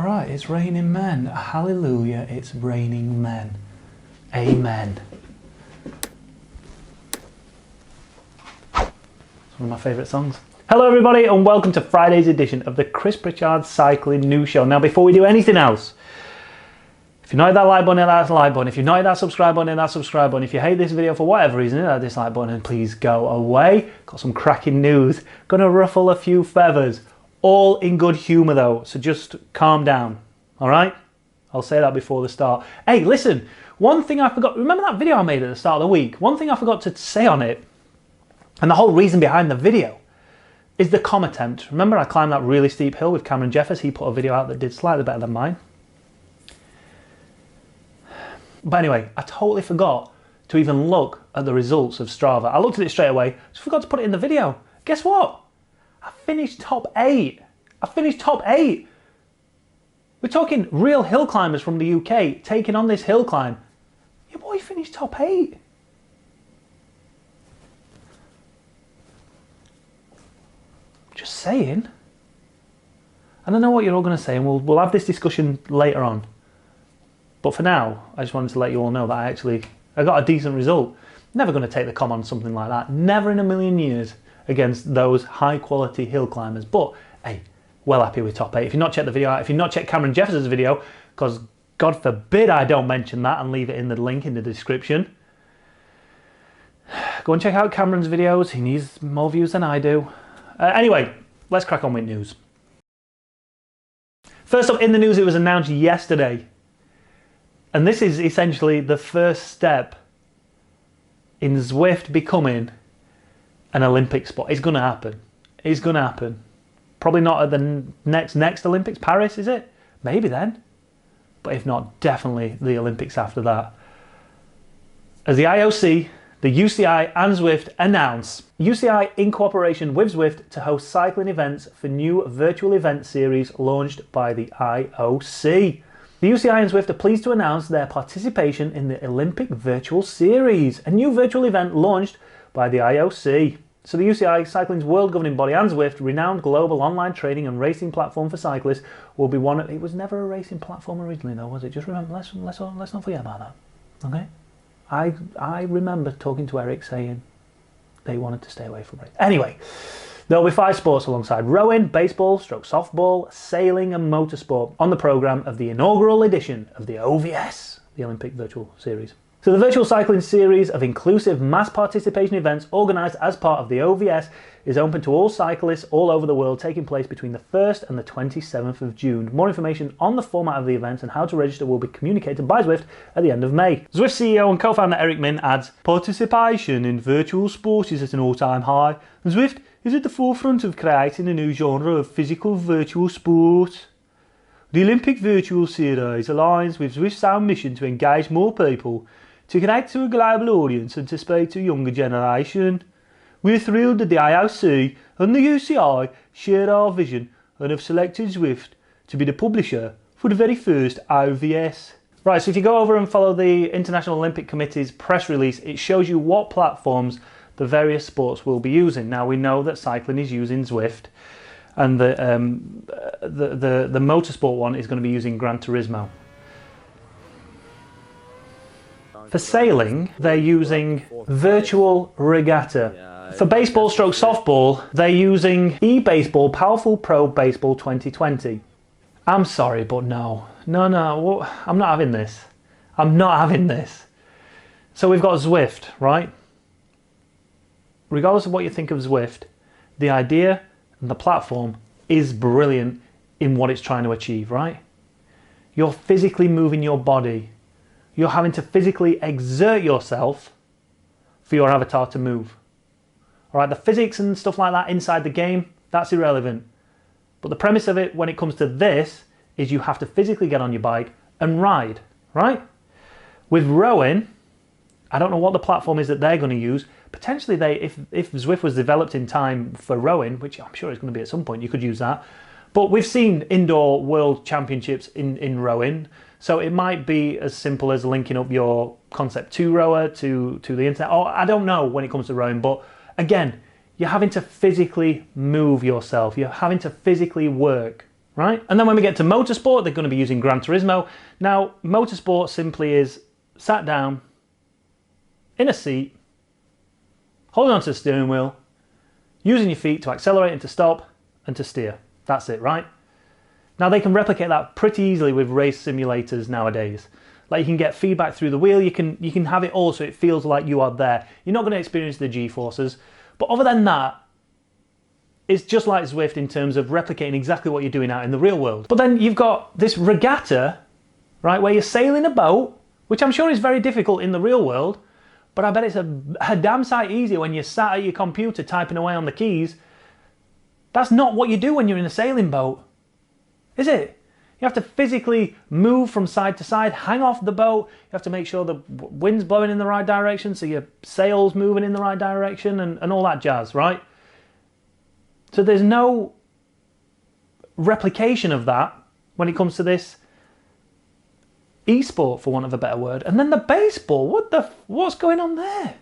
Alright, it's raining men. Hallelujah, it's raining men. Amen. It's one of my favourite songs. Hello everybody and welcome to Friday's edition of the Chris Pritchard Cycling News Show. Now before we do anything else, if you know that like button, hit that like button. If you know that subscribe button, hit that subscribe button. If you hate this video for whatever reason, hit that dislike button and please go away. Got some cracking news. Gonna ruffle a few feathers. All in good humour though, so just calm down, alright? I'll say that before the start. Hey, listen, one thing I forgot, remember that video I made at the start of the week? One thing I forgot to say on it, and the whole reason behind the video, is the comm attempt. Remember I climbed that really steep hill with Cameron Jeffers? He put a video out that did slightly better than mine. But anyway, I totally forgot to even look at the results of Strava. I looked at it straight away, just forgot to put it in the video. Guess what? I finished top 8. I finished top 8. We're talking real hill climbers from the UK taking on this hill climb. Your boy finished top 8. Just saying. I don't know what you're all going to say, and we'll have this discussion later on. But for now, I just wanted to let you all know that I got a decent result. Never going to take the comm on something like that. Never in a million years against those high quality hill climbers. But hey, well happy with top 8. If you've not checked the video out, if you've not checked Cameron Jeffers' video, because God forbid I don't mention that and leave it in the link in the description. Go and check out Cameron's videos. He needs more views than I do. Anyway, let's crack on with news. First up in the news, it was announced yesterday. And this is essentially the first step in Zwift becoming an Olympic sport. It's going to happen. It's going to happen. Probably not at the next Olympics. Paris, is it? Maybe then. But if not, definitely the Olympics after that. As the IOC, the UCI and Zwift announce UCI in cooperation with Zwift to host cycling events for new virtual event series launched by the IOC. The UCI and Zwift are pleased to announce their participation in the Olympic Virtual Series, a new virtual event launched by the IOC. So the UCI, cycling's world governing body, and Zwift, renowned global online training and racing platform for cyclists, will be one of... It was never a racing platform originally though, was it? Just remember, let's not forget about that, okay? I remember talking to Eric saying they wanted to stay away from it. Anyway, there will be 5 sports alongside rowing, baseball, stroke softball, sailing and motorsport on the programme of the inaugural edition of the OVS, the Olympic Virtual Series. So the Virtual Cycling Series of inclusive mass participation events organised as part of the OVS is open to all cyclists all over the world, taking place between the 1st and the 27th of June. More information on the format of the events and how to register will be communicated by Zwift at the end of May. Zwift CEO and co-founder Eric Min adds, "Participation in virtual sport is at an all-time high, and Zwift is at the forefront of creating a new genre of physical virtual sport. The Olympic Virtual Series aligns with Zwift's own mission to engage more people, to connect to a global audience and to speak to a younger generation. We're thrilled that the IOC and the UCI share our vision and have selected Zwift to be the publisher for the very first OVS." Right, so if you go over and follow the International Olympic Committee's press release, it shows you what platforms the various sports will be using. Now we know that cycling is using Zwift, and the motorsport one is going to be using Gran Turismo. For sailing, they're using Virtual Regatta. For baseball stroke softball, they're using eBaseball Powerful Pro Baseball 2020. I'm sorry, but no, I'm not having this. I'm not having this. So we've got Zwift, right? Regardless of what you think of Zwift, the idea and the platform is brilliant in what it's trying to achieve, right? You're physically moving your body. You're having to physically exert yourself for your avatar to move. All right, the physics and stuff like that inside the game, that's irrelevant. But the premise of it when it comes to this is you have to physically get on your bike and ride, right? With rowing, I don't know what the platform is that they're going to use. Potentially, if Zwift was developed in time for rowing, which I'm sure it's going to be at some point, you could use that. But we've seen indoor world championships in rowing, so it might be as simple as linking up your Concept 2 rower to the internet. Or I don't know when it comes to rowing, but again, you're having to physically move yourself. You're having to physically work, right? And then when we get to motorsport, they're going to be using Gran Turismo. Now, motorsport simply is sat down in a seat, holding onto the steering wheel, using your feet to accelerate and to stop and to steer. That's it, right? Now they can replicate that pretty easily with race simulators nowadays. Like you can get feedback through the wheel, you can have it all so it feels like you are there. You're not going to experience the G-forces, but other than that, it's just like Zwift in terms of replicating exactly what you're doing out in the real world. But then you've got this regatta, right, where you're sailing a boat, which I'm sure is very difficult in the real world, but I bet it's a damn sight easier when you're sat at your computer typing away on the keys. That's not what you do when you're in a sailing boat, is it? You have to physically move from side to side, hang off the boat. You have to make sure the wind's blowing in the right direction, so your sail's moving in the right direction and all that jazz, right? So there's no replication of that when it comes to this e-sport, for want of a better word. And then the baseball, what's going on there?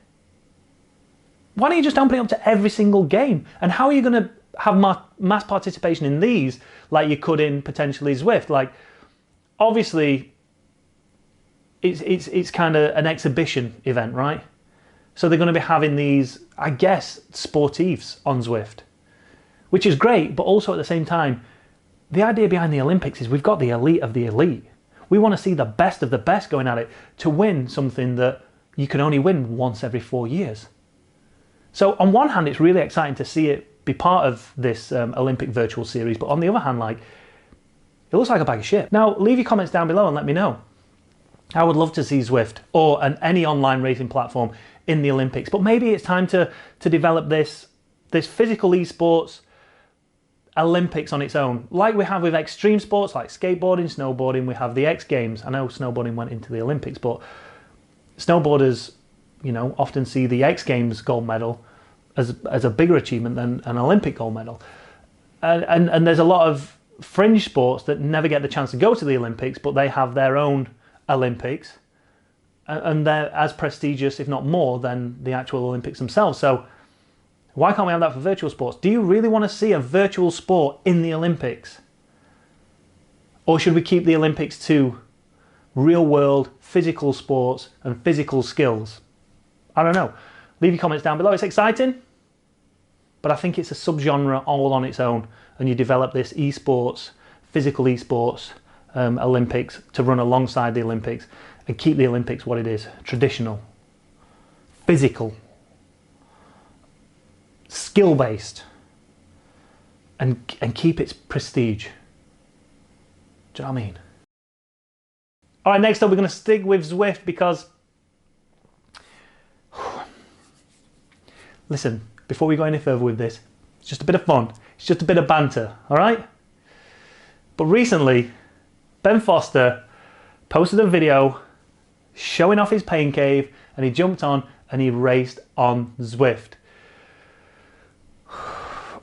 Why don't you just open it up to every single game? And how are you going to have mass participation in these like you could in potentially Zwift? Like, obviously, it's kind of an exhibition event, right? So they're going to be having these, I guess, sportives on Zwift, which is great, but also at the same time, the idea behind the Olympics is we've got the elite of the elite. We want to see the best of the best going at it to win something that you can only win once every 4 years. So on one hand, it's really exciting to see it be part of this Olympic virtual series, but on the other hand, like, it looks like a bag of shit. Now, leave your comments down below and let me know. I would love to see Zwift or any online racing platform in the Olympics, but maybe it's time to develop this physical esports Olympics on its own, like we have with extreme sports like skateboarding, snowboarding. We have the X Games. I know snowboarding went into the Olympics, but snowboarders, you know, often see the X Games gold medal as a bigger achievement than an Olympic gold medal. And there's a lot of fringe sports that never get the chance to go to the Olympics, but they have their own Olympics, and they're as prestigious, if not more, than the actual Olympics themselves. So why can't we have that for virtual sports? Do you really want to see a virtual sport in the Olympics? Or should we keep the Olympics to real world physical sports and physical skills? I don't know. Leave your comments down below. It's exciting, but I think it's a subgenre all on its own, and you develop this esports, physical esports Olympics to run alongside the Olympics and keep the Olympics what it is: traditional, physical, skill-based, and keep its prestige. Do you know what I mean? All right, next up we're going to stick with Zwift because, listen, before we go any further with this, it's just a bit of fun. It's just a bit of banter, all right? But recently, Ben Foster posted a video showing off his pain cave, and he jumped on and he raced on Zwift.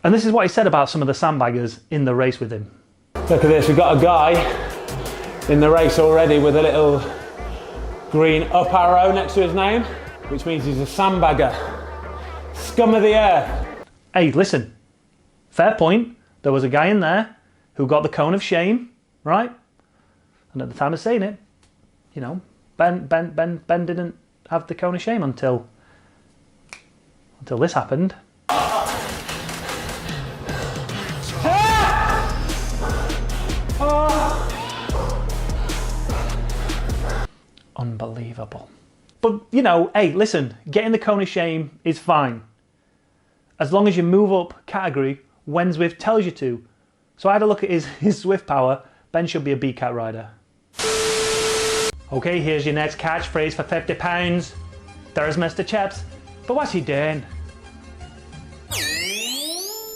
And this is what he said about some of the sandbaggers in the race with him. Look at this, we've got a guy in the race already with a little green up arrow next to his name, which means he's a sandbagger. Scum of the earth. Hey, listen, fair point. There was a guy in there who got the cone of shame, right? And at the time of saying it, you know, Ben didn't have the cone of shame until this happened. Unbelievable. But, you know, hey, listen, getting the cone of shame is fine, as long as you move up category when Zwift tells you to. So I had a look at his Zwift power. Ben should be a B-Cat rider. Okay, here's your next catchphrase for £50. There's Mr. Chaps. But what's he doing?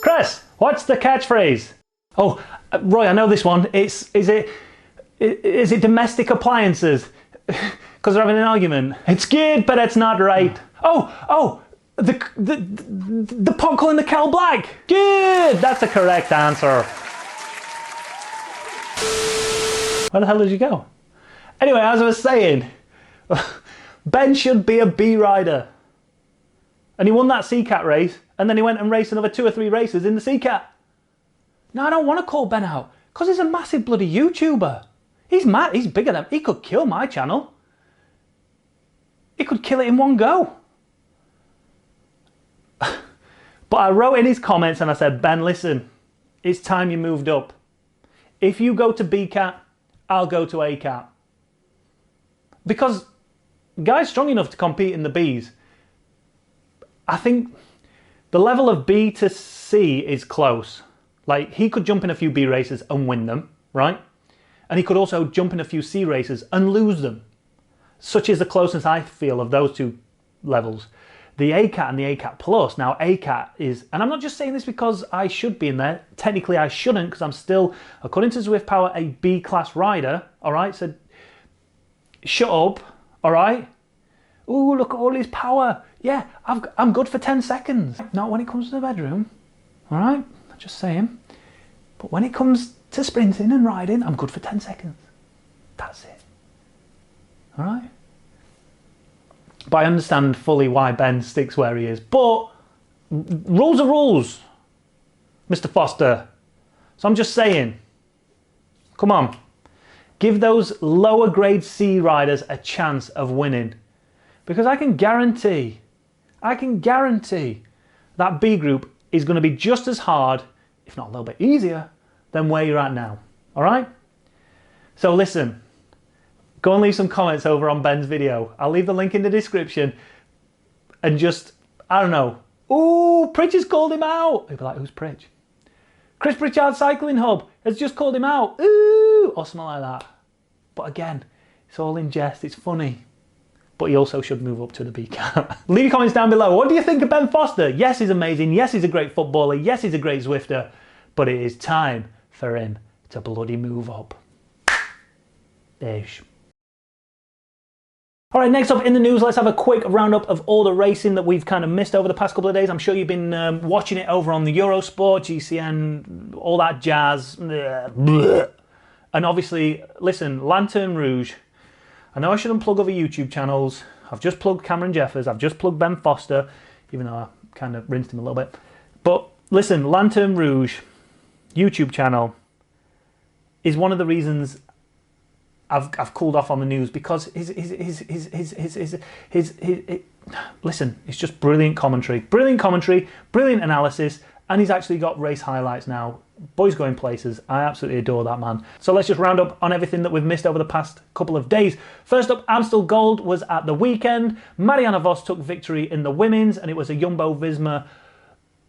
Chris, what's the catchphrase? Oh, Roy, I know this one. Is it domestic appliances? Because they're having an argument. It's good, but it's not right. Oh, the pot calling the kettle black. Good, that's the correct answer. Where the hell did you go? Anyway, as I was saying, Ben should be a B rider. And he won that C-Cat race, and then he went and raced another 2 or 3 races in the C-Cat. Now, I don't want to call Ben out, Because he's a massive bloody YouTuber. He's mad. He's bigger than... He could kill my channel. He could kill it in one go. But I wrote in his comments and I said, Ben, listen, it's time you moved up. If you go to B cat, I'll go to A cat. Because guys strong enough to compete in the Bs, I think the level of B to C is close. Like, he could jump in a few B races and win them, right? And he could also jump in a few C races and lose them. Such is the closeness I feel of those two levels. The A-Cat and the A-Cat Plus. Now, A-Cat is, and I'm not just saying this because I should be in there. Technically, I shouldn't, because I'm still, according to Zwift Power, a B-class rider. All right, so shut up. All right. Ooh, look at all his power. Yeah, I'm good for 10 seconds. Not when it comes to the bedroom. All right, just saying. But when it comes to sprinting and riding, I'm good for 10 seconds. That's it. All right. But I understand fully why Ben sticks where he is. But rules are rules, Mr. Foster. So I'm just saying, come on. Give those lower grade C riders a chance of winning. Because I can guarantee that B group is going to be just as hard, if not a little bit easier, than where you're at now. All right? So listen. Go and leave some comments over on Ben's video. I'll leave the link in the description. And just, I don't know. Ooh, Pritchard's called him out. He'll be like, who's Pritch? Pritchard CyclingHub has just called him out. Ooh, or something like that. But again, it's all in jest. It's funny. But he also should move up to the B cat. Leave your comments down below. What do you think of Ben Foster? Yes, he's amazing. Yes, he's a great footballer. Yes, he's a great Zwifter. But it is time for him to bloody move up. Ish. All right, next up in the news, let's have a quick roundup of all the racing that we've kind of missed over the past couple of days. I'm sure you've been watching it over on the Eurosport, GCN, all that jazz. And obviously, listen, Lanterne Rouge. I know I shouldn't plug other YouTube channels. I've just plugged Cameron Jeffers. I've just plugged Ben Foster, even though I kind of rinsed him a little bit. But listen, Lanterne Rouge YouTube channel is one of the reasons I've cooled off on the news, because listen, it's just brilliant commentary, brilliant analysis, and he's actually got race highlights now. Boy's going places. I absolutely adore that man. So let's just round up on everything that we've missed over the past couple of days. First up, Amstel Gold was at the weekend. Marianne Vos took victory in the women's, and it was a Jumbo-Visma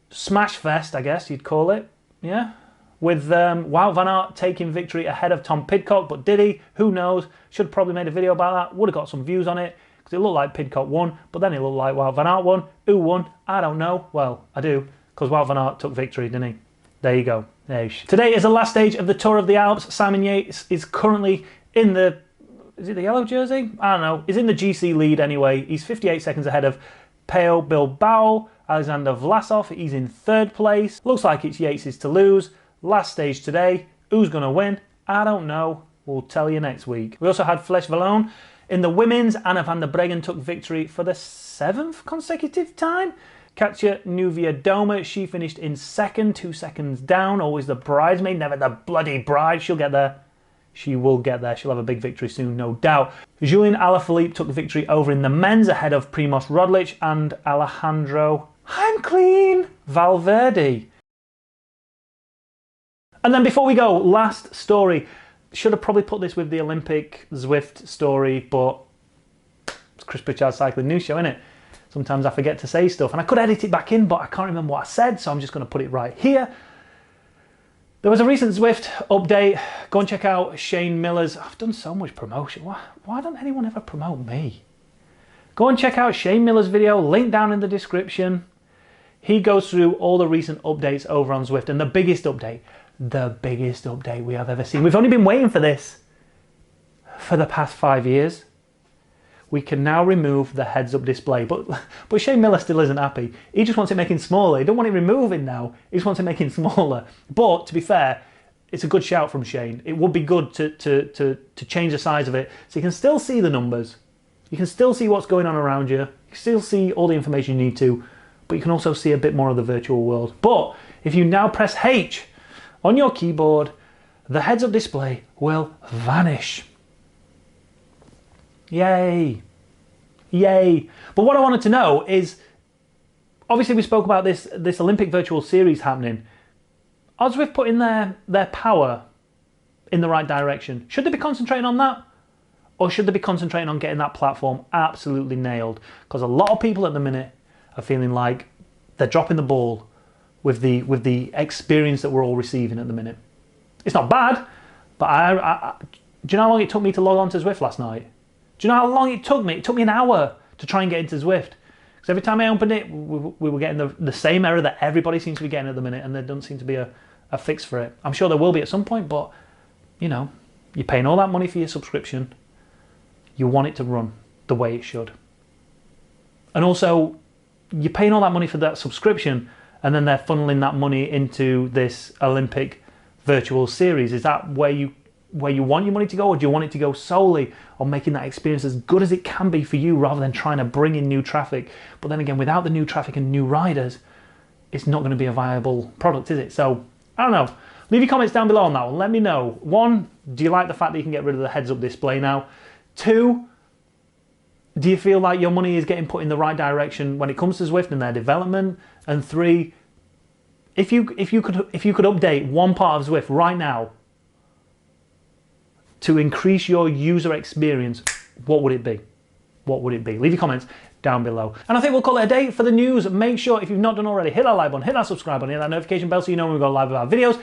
smash fest, I guess you'd call it. Yeah. With Wout van Aert taking victory ahead of Tom Pidcock, but did he? Who knows? Should have probably made a video about that. Would have got some views on it, because it looked like Pidcock won, but then it looked like Wout van Aert won. Who won? I don't know. Well, I do, because Wout van Aert took victory, didn't he? There you go. Today is the last stage of the Tour of the Alps. Simon Yates is currently in the... Is it the yellow jersey? I don't know. He's in the GC lead anyway. He's 58 seconds ahead of Peo Bilbao. Alexander Vlasov, he's in third place. Looks like it's Yates' to lose. Last stage today. Who's going to win? I don't know. We'll tell you next week. We also had Flèche Wallonne. In the women's, Anna van der Breggen took victory for the 7th consecutive time. Katja Nieuwiadoma, she finished in second, 2 seconds down. Always the bridesmaid, never the bloody bride. She'll get there. She will get there. She'll have a big victory soon, no doubt. Julian Alaphilippe took victory over in the men's ahead of Primoz Roglic and Alejandro, I'm clean, Valverde. And then before we go, last story. Should have probably put this with the Olympic Zwift story, but it's Chris Pritchard's Cycling News Show, innit? Sometimes I forget to say stuff, and I could edit it back in, but I can't remember what I said, so I'm just going to put it right here. There was a recent Zwift update. Go and check out Shane Miller's... I've done so much promotion. Why don't anyone ever promote me? Go and check out Shane Miller's video, link down in the description. He goes through all the recent updates over on Zwift, and the biggest update we have ever seen. We've only been waiting for this for the past 5 years. We can now remove the heads-up display, but Shane Miller still isn't happy. He just wants it making smaller. He don't want it removing now. He just wants it making smaller. But to be fair, it's a good shout from Shane. It would be good to change the size of it so you can still see the numbers. You can still see what's going on around you. You can still see all the information you need to, but you can also see a bit more of the virtual world. But if you now press H on your keyboard, the heads-up display will vanish. Yay. Yay. But what I wanted to know is, obviously we spoke about this Olympic virtual series happening. Are Zwift putting their power in the right direction? Should they be concentrating on that? Or should they be concentrating on getting that platform absolutely nailed? Because a lot of people at the minute are feeling like they're dropping the ball with the experience that we're all receiving at the minute. It's not bad, but do you know how long it took me to log on to Zwift last night? Do you know how long it took me? It took me an hour to try and get into Zwift. Because every time I opened it, we were getting the same error that everybody seems to be getting at the minute, and there doesn't seem to be a fix for it. I'm sure there will be at some point, but you know, you're paying all that money for your subscription. You want it to run the way it should. And also, you're paying all that money for that subscription, and then they're funneling that money into this Olympic virtual series. Is that where you want your money to go, or do you want it to go solely on making that experience as good as it can be for you, rather than trying to bring in new traffic? But then again, without the new traffic and new riders, it's not going to be a viable product, is it? So, I don't know. Leave your comments down below on that one. Let me know. 1, do you like the fact that you can get rid of the heads-up display now? 2, do you feel like your money is getting put in the right direction when it comes to Zwift and their development? And 3, if you could update one part of Zwift right now to increase your user experience, what would it be? What would it be? Leave your comments down below. And I think we'll call it a day for the news. Make sure, if you've not done already, hit that like button, hit that subscribe button, hit that notification bell so you know when we go live with our videos.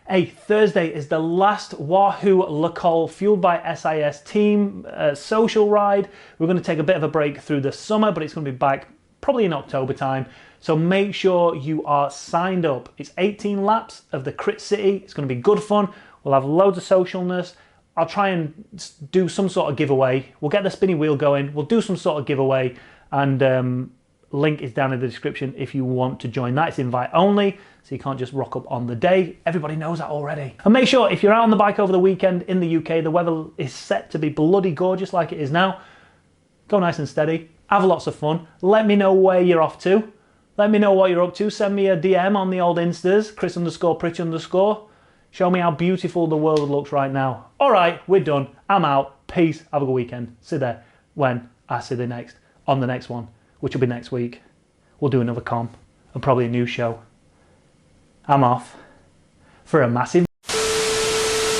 Hey, Thursday is the last Wahoo Le Col Fueled by SIS team social ride. We're going to take a bit of a break through the summer, but it's going to be back probably in October time. So make sure you are signed up. It's 18 laps of the Crit City. It's going to be good fun. We'll have loads of socialness. I'll try and do some sort of giveaway. We'll get the spinny wheel going. We'll do some sort of giveaway, and link is down in the description if you want to join that. It's invite only, so you can't just rock up on the day. Everybody knows that already. And make sure, if you're out on the bike over the weekend in the UK, the weather is set to be bloody gorgeous like it is now. Go nice and steady. Have lots of fun. Let me know where you're off to. Let me know what you're up to. Send me a DM on the old Instas, Chris_Pritch_. Show me how beautiful the world looks right now. All right, we're done. I'm out. Peace. Have a good weekend. See you there when I see you next on the next one, which will be next week. We'll do another comp and probably a new show. I'm off for a massive